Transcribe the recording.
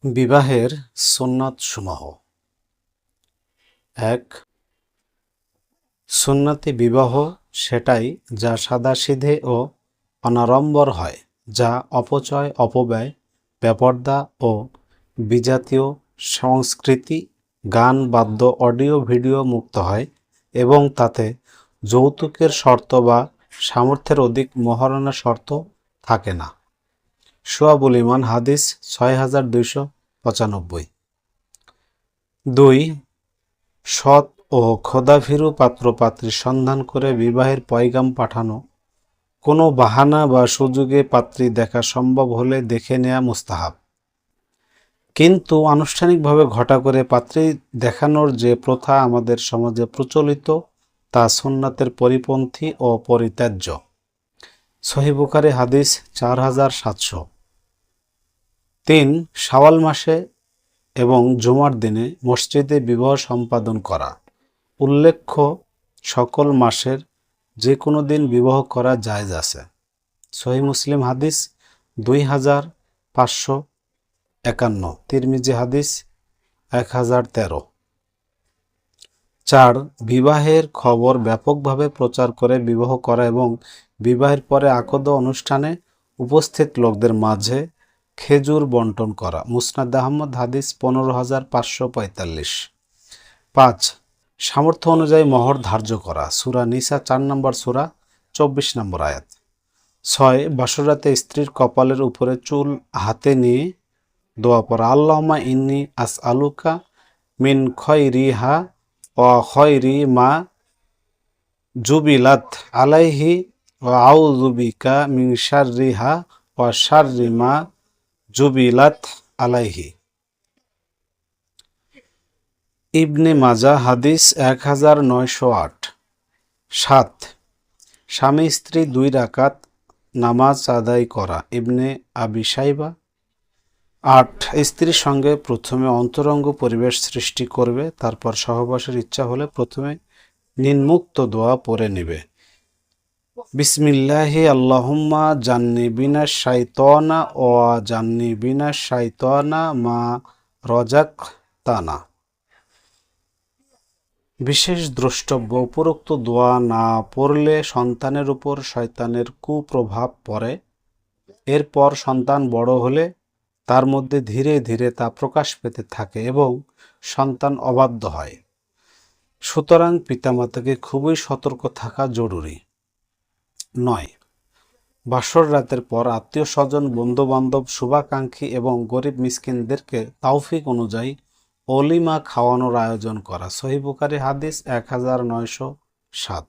বিবাহের সুন্নাতসমূহ। ১. সুন্নতি বিবাহ সেটাই যা সাদাসিধে ও অনাড়ম্বর হয়, যা অপচয়, অপব্যয়, বেপরদা ও বিজাতীয় সংস্কৃতি, গান, বাদ্য, অডিও ভিডিও মুক্ত হয় এবং তাতে যৌতুকের শর্ত বা সামর্থ্যের অধিক মহারণা শর্ত থাকে না। শুআবুল ঈমান হাদিস ৬২৯৫। ২. সৎ ও খোদাভীরু পাত্রপাত্রীর সন্ধান করে বিবাহের পয়গাম পাঠানো। কোনো বাহানা বা সুযোগে পাত্রী দেখা সম্ভব হলে দেখে নেয়া মুস্তাহাব, কিন্তু আনুষ্ঠানিকভাবে ঘটা করে পাত্রী দেখানোর যে প্রথা আমাদের সমাজে প্রচলিত তা সুন্নাতের পরিপন্থী ও পরিত্যাজ্য। সহিহ বুখারী হাদিস ৪৭০০। ৩. শাওয়াল মাসে এবং জুমার দিনে মসজিদে বিবাহ সম্পাদন করা। উল্লেখ্য, সকল মাসের যে কোনো দিন বিবাহ করা জায়েজ আছে। সহিহ মুসলিম হাদিস ২৫৫১। তিরমিজি হাদিস ১০১৩। ৪. বিবাহের খবর ব্যাপকভাবে প্রচার করে বিবাহ করা এবং বিবাহের পরে আকদ অনুষ্ঠানে উপস্থিত লোকদের মাঝে খেজুর বন্টন করা। মুসনাদ আহমদ হাদিস ১৫৫৪৫। ৫. সামর্থ্য অনুযায়ী মহর ধার্য করা। সূরা নিসা ৪ নম্বর সূরা ২৪ নম্বর আয়াত। ৬. বাসরাতে স্ত্রীর কপালের উপরে চুল হাতে নিয়ে দোয়া পড়া। আল্লাহুম্মা ইন্নী আসআলুকা মিন খয়রিহা ওয়া খয়রি মা জুবিলাত আলাইহি ওয়া আউযু বিকা মিন শাররিহা ওয়া শাররি মা জুবিলাত আলাইহি। ইবনে মাজাহ হাদিস ১৯০৮। ৭. স্বামী স্ত্রী ২ রাকাত নামাজ আদায় করা। ইবনে আবি শাইবা। ৮. স্ত্রীর সঙ্গে প্রথমে অন্তরঙ্গ পরিবেশ সৃষ্টি করবে, তারপর সহবাসের ইচ্ছা হলে প্রথমে নিম্নোক্ত দোয়া পড়ে নেবে। বিসমিল্লাহি আল্লাহুম্মা জান্নিবিনাশ শাইতানা ওয়া জান্নিবিনাশ শাইতানা মা রাযাকতানা। বিশেষ দ্রষ্টব্য, উপরোক্ত দোয়া না পড়লে সন্তানের উপর শয়তানের কুপ্রভাব পড়ে। এরপর সন্তান বড় হলে তার মধ্যে ধীরে ধীরে তা প্রকাশ পেতে থাকে এবং সন্তান অবাধ্য হয়। সুতরাং পিতামাতাকে খুবই সতর্ক থাকা জরুরি। ৯. বাসর রাতের পর আত্মীয় স্বজন, বন্ধুবান্ধব, শুভাকাঙ্ক্ষী এবং গরিব মিসকিনদেরকে তাওফিক অনুযায়ী অলিমা খাওয়ানোর আয়োজন করা। সহিহ বুখারী হাদিস ১৯০৭।